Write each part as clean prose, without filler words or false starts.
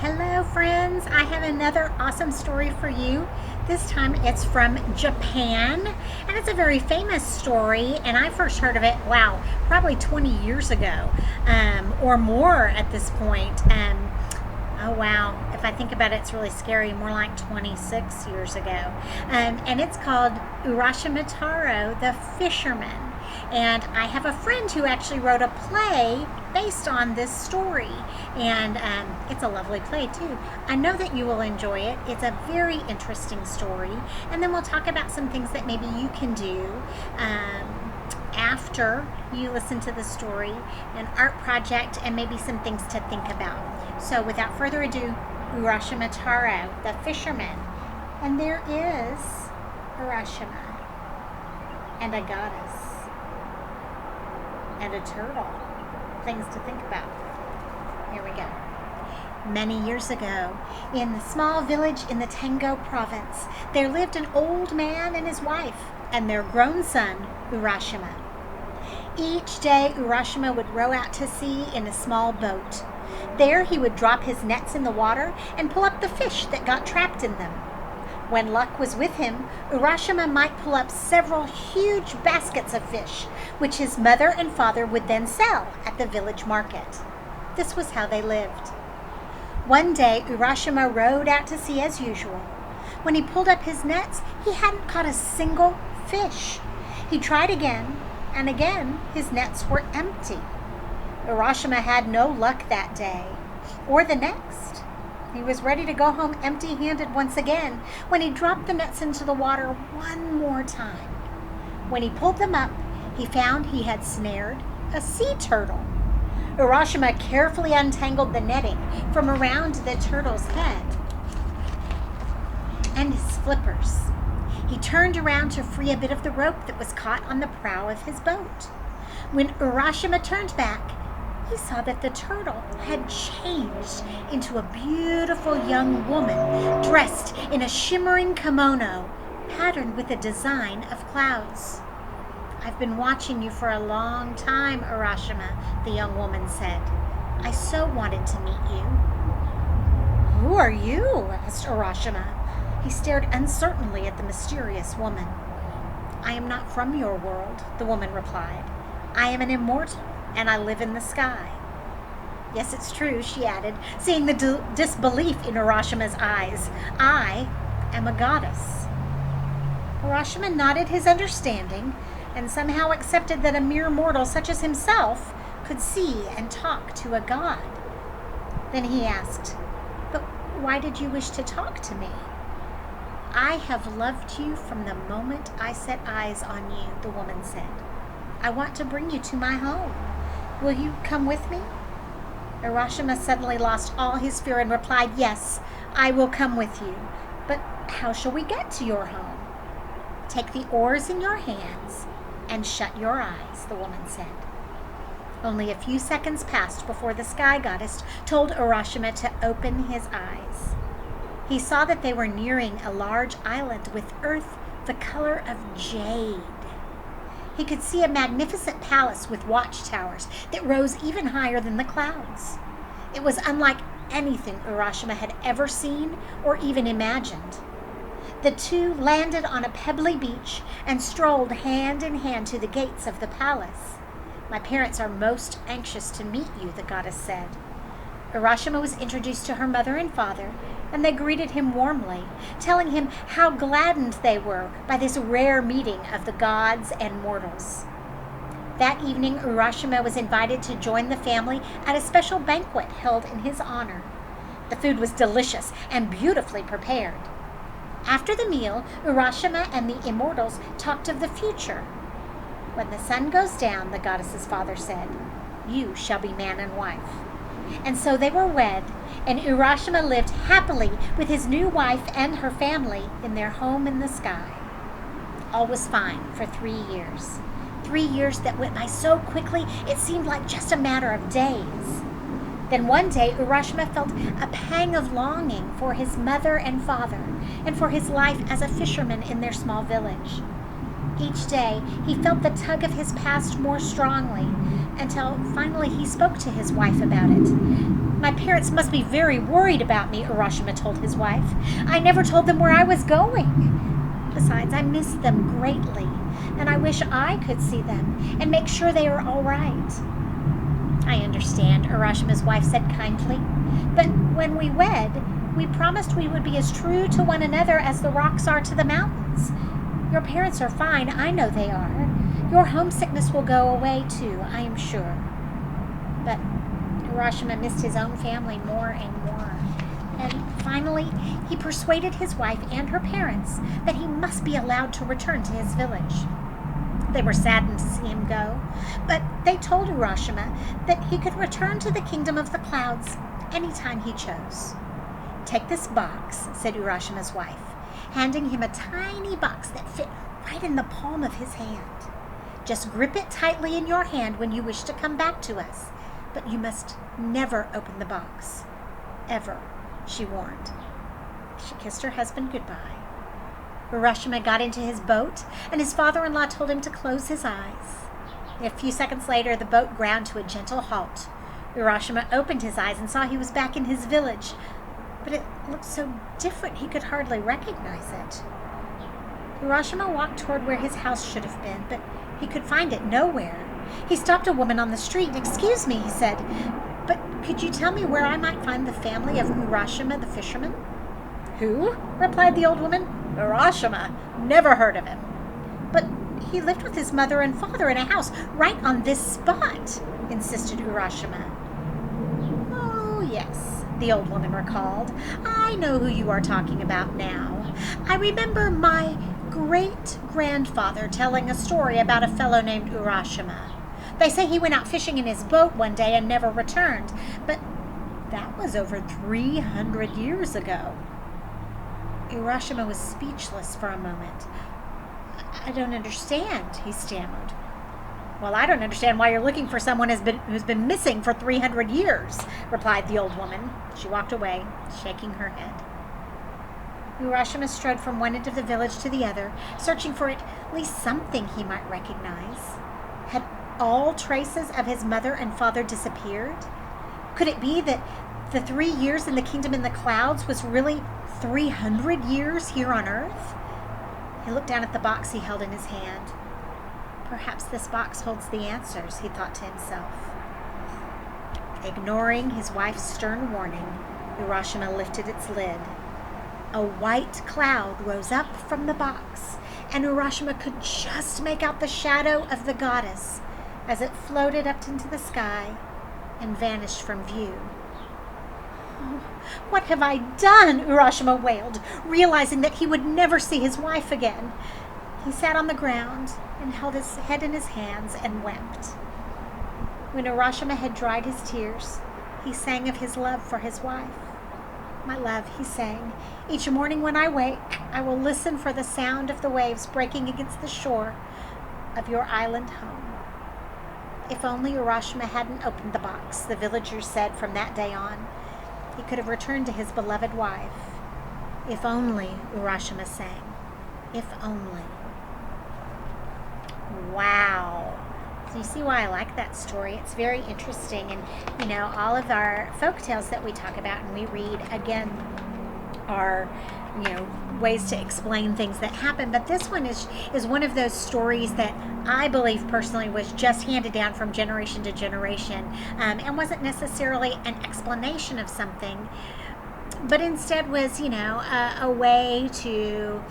Hello, friends. I have another awesome story for you. This time it's from Japan, and it's a very famous story. And I first heard of it, wow, probably 20 years ago or more at this point. Oh, wow. If I think about it, it's really scary. More like 26 years ago. And it's called Urashima Taro, the Fisherman. And I have a friend who actually wrote a play based on this story. And it's a lovely play, too. I know that you will enjoy it. It's a very interesting story. And then we'll talk about some things that maybe you can do after you listen to the story, an art project, and maybe some things to think about. So without further ado, Urashima Taro, the Fisherman. And there is Urashima and a goddess and a turtle. Things to think about. Here we go. Many years ago, in the small village in the Tango province, there lived an old man and his wife and their grown son, Urashima. Each day, Urashima would row out to sea in a small boat. There he would drop his nets in the water and pull up the fish that got trapped in them. When luck was with him, Urashima might pull up several huge baskets of fish, which his mother and father would then sell at the village market. This was how they lived. One day, Urashima rowed out to sea as usual. When he pulled up his nets, he hadn't caught a single fish. He tried again, and again his nets were empty. Urashima had no luck that day, or the next. He was ready to go home empty-handed once again when he dropped the nets into the water one more time. When he pulled them up, he found he had snared a sea turtle. Urashima carefully untangled the netting from around the turtle's head and his flippers. He turned around to free a bit of the rope that was caught on the prow of his boat. When Urashima turned back, he saw that the turtle had changed into a beautiful young woman dressed in a shimmering kimono patterned with a design of clouds. "I've been watching you for a long time, Urashima," the young woman said. "I so wanted to meet you." "Who are you?" asked Urashima. He stared uncertainly at the mysterious woman. "I am not from your world," the woman replied. "I am an immortal, and I live in the sky." "Yes, it's true," she added, seeing the disbelief in Urashima's eyes. "I am a goddess." Urashima nodded his understanding and somehow accepted that a mere mortal such as himself could see and talk to a god. Then he asked, "But why did you wish to talk to me?" "I have loved you from the moment I set eyes on you," the woman said. "I want to bring you to my home. Will you come with me?" Urashima suddenly lost all his fear and replied, "Yes, I will come with you. But how shall we get to your home?" "Take the oars in your hands and shut your eyes," the woman said. Only a few seconds passed before the sky goddess told Urashima to open his eyes. He saw that they were nearing a large island with earth the color of jade. He could see a magnificent palace with watchtowers that rose even higher than the clouds. It was unlike anything Urashima had ever seen or even imagined. The two landed on a pebbly beach and strolled hand in hand to the gates of the palace. "My parents are most anxious to meet you," the goddess said. Urashima was introduced to her mother and father, and they greeted him warmly, telling him how gladdened they were by this rare meeting of the gods and mortals. That evening, Urashima was invited to join the family at a special banquet held in his honor. The food was delicious and beautifully prepared. After the meal, Urashima and the immortals talked of the future. "When the sun goes down," the goddess's father said, "you shall be man and wife." And so they were wed, and Urashima lived happily with his new wife and her family in their home in the sky. All was fine for 3 years. 3 years that went by so quickly it seemed like just a matter of days. Then one day Urashima felt a pang of longing for his mother and father, and for his life as a fisherman in their small village. Each day he felt the tug of his past more strongly, until finally he spoke to his wife about it. My parents must be very worried about me, Urashima told his wife. I never told them where I was going. Besides, I miss them greatly, and I wish I could see them and make sure they are all right. I understand, Urashima's wife said kindly, but when we wed, we promised we would be as true to one another as the rocks are to the mountains. Your parents are fine, I know they are. Your homesickness will go away too, I am sure. But Urashima missed his own family more and more. And finally, he persuaded his wife and her parents that he must be allowed to return to his village. They were saddened to see him go, but they told Urashima that he could return to the kingdom of the clouds anytime he chose. Take this box, said Urashima's wife, handing him a tiny box that fit right in the palm of his hand. Just grip it tightly in your hand when you wish to come back to us, but you must never open the box. Ever, she warned. She kissed her husband goodbye. Urashima got into his boat, and his father-in-law told him to close his eyes. A few seconds later, the boat ground to a gentle halt. Urashima opened his eyes and saw he was back in his village, but it looked so different he could hardly recognize it. Urashima walked toward where his house should have been, but he could find it nowhere. He stopped a woman on the street. "Excuse me," he said, "but could you tell me where I might find the family of Urashima the fisherman?" "Who?" replied the old woman. "Urashima? Never heard of him." "But he lived with his mother and father in a house right on this spot," insisted Urashima. "Oh, yes," the old woman recalled. "I know who you are talking about now. I remember my great-grandfather telling a story about a fellow named Urashima. They say he went out fishing in his boat one day and never returned, but that was over 300 years ago." Urashima was speechless for a moment. "I don't understand," he stammered. "Well, I don't understand why you're looking for someone who's been missing for 300 years, replied the old woman. She walked away, shaking her head. Urashima strode from one end of the village to the other, searching for at least something he might recognize. Had all traces of his mother and father disappeared? Could it be that the 3 years in the kingdom in the clouds was really 300 years here on earth? He looked down at the box he held in his hand. Perhaps this box holds the answers, he thought to himself. Ignoring his wife's stern warning, Urashima lifted its lid. A white cloud rose up from the box, and Urashima could just make out the shadow of the goddess as it floated up into the sky and vanished from view. "Oh, what have I done?" Urashima wailed, realizing that he would never see his wife again. He sat on the ground and held his head in his hands and wept. When Urashima had dried his tears, he sang of his love for his wife. "My love," he sang, "each morning when I wake, I will listen for the sound of the waves breaking against the shore of your island home." If only Urashima hadn't opened the box, the villagers said from that day on, he could have returned to his beloved wife. If only, Urashima sang. If only. Wow. So you see why I like that story. It's very interesting. And, all of our folk tales that we talk about and we read, again, are, ways to explain things that happen. But this one is one of those stories that I believe personally was just handed down from generation to generation and wasn't necessarily an explanation of something, but instead was, a way to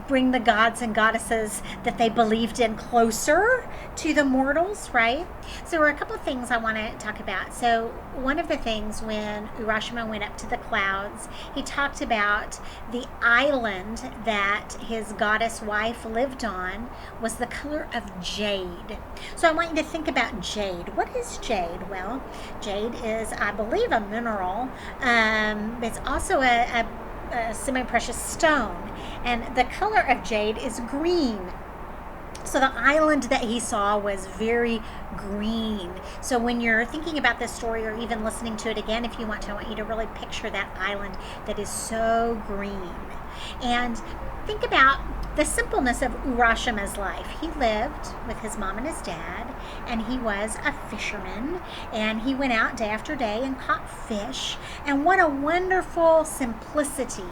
bring the gods and goddesses that they believed in closer to the mortals, right? So there are a couple of things I want to talk about. So one of the things, when Urashima went up to the clouds, he talked about the island that his goddess wife lived on was the color of jade. So I want you to think about jade. What is jade? Well, jade is, I believe, a mineral. It's also a semi-precious stone, and the color of jade is green. So the island that he saw was very green. So when you're thinking about this story or even listening to it again, if you want to, I want you to really picture that island that is so green. And think about the simpleness of Urashima's life. He lived with his mom and his dad. and he was a fisherman, and he went out day after day and caught fish. And what a wonderful simplicity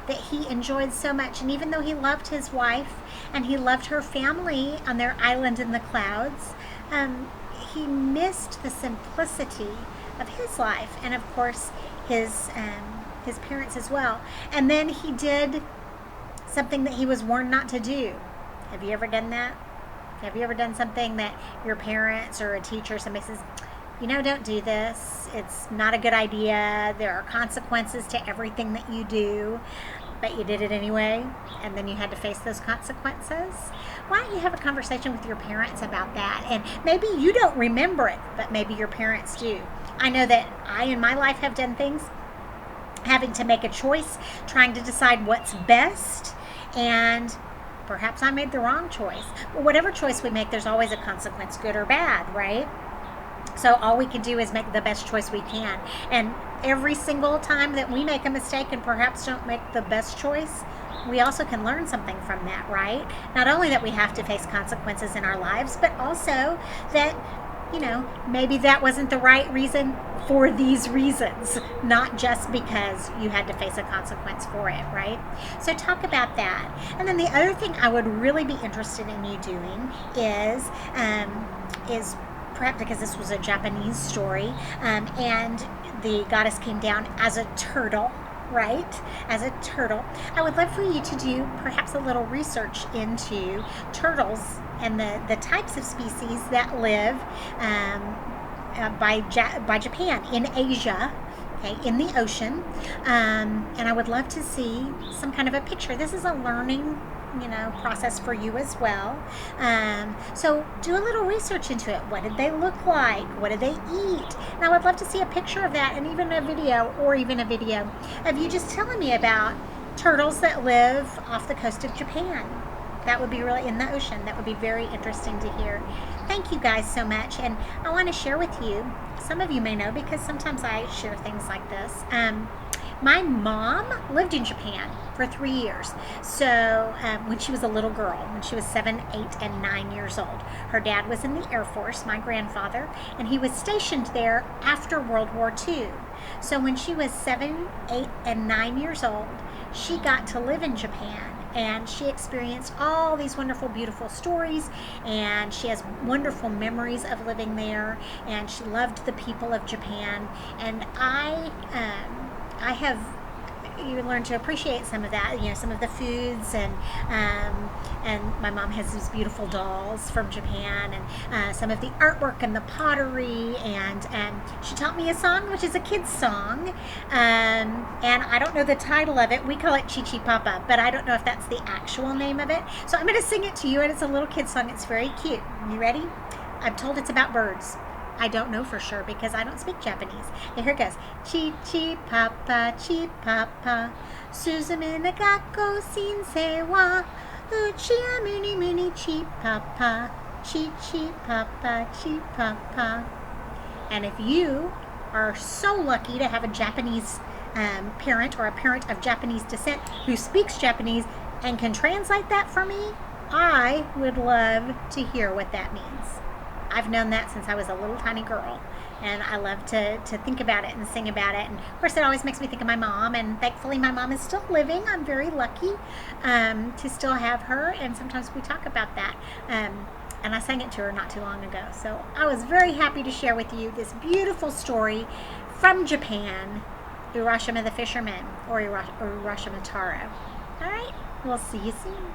that he enjoyed so much. And even though he loved his wife and he loved her family on their island in the clouds, he missed the simplicity of his life, and of course his parents as well. And then he did something that he was warned not to do. Have you ever done that? Have you ever done something that your parents or a teacher or somebody says, don't do this, it's not a good idea, there are consequences to everything that you do, but you did it anyway, and then you had to face those consequences? Why don't you have a conversation with your parents about that? And maybe you don't remember it, but maybe your parents do. I know that I in my life have done things, having to make a choice, trying to decide what's best, and perhaps I made the wrong choice. Well, whatever choice we make, there's always a consequence, good or bad, right? So all we can do is make the best choice we can. And every single time that we make a mistake and perhaps don't make the best choice, we also can learn something from that, right? Not only that we have to face consequences in our lives, but also that, maybe that wasn't the right reason for these reasons, not just because you had to face a consequence for it, right? So talk about that. And then the other thing I would really be interested in you doing is perhaps, because this was a Japanese story, and the goddess came down as a turtle, right? As a turtle. I would love for you to do perhaps a little research into turtles and the types of species that live by Japan, in Asia, okay, in the ocean. And I would love to see some kind of a picture. This is a learning process for you as well. So do a little research into it. What did they look like? What did they eat? And I would love to see a picture of that, and even a video of you just telling me about turtles that live off the coast of Japan. That would be really in the ocean. That would be very interesting to hear. Thank you guys so much. And I want to share with you, some of you may know because sometimes I share things like this. My mom lived in Japan for 3 years. So when she was a little girl, when she was 7, 8, and 9 years old. Her dad was in the Air Force, my grandfather, and he was stationed there after World War II. So when she was 7, 8, and 9 years old, she got to live in Japan. And she experienced all these wonderful, beautiful stories, and she has wonderful memories of living there, and she loved the people of Japan. And I have learned to appreciate some of that, some of the foods, and my mom has these beautiful dolls from Japan, and some of the artwork and the pottery, and she taught me a song, which is a kid's song, and I don't know the title of it. We call it Chi Chi Papa, but I don't know if that's the actual name of it. So I'm going to sing it to you, and it's a little kid's song. It's very cute. You ready? I'm told it's about birds. I don't know for sure because I don't speak Japanese. Okay, here it goes. Chi papa, Suzume na gakko shinsei wa uchiya muni chi papa, chi papa. And if you are so lucky to have a Japanese parent or a parent of Japanese descent who speaks Japanese and can translate that for me, I would love to hear what that means. I've known that since I was a little tiny girl, and I love to think about it and sing about it. And of course, it always makes me think of my mom, and thankfully my mom is still living. I'm very lucky to still have her, and sometimes we talk about that. And I sang it to her not too long ago. So I was very happy to share with you this beautiful story from Japan, Urashima the Fisherman, or Urashima Taro. All right, we'll see you soon.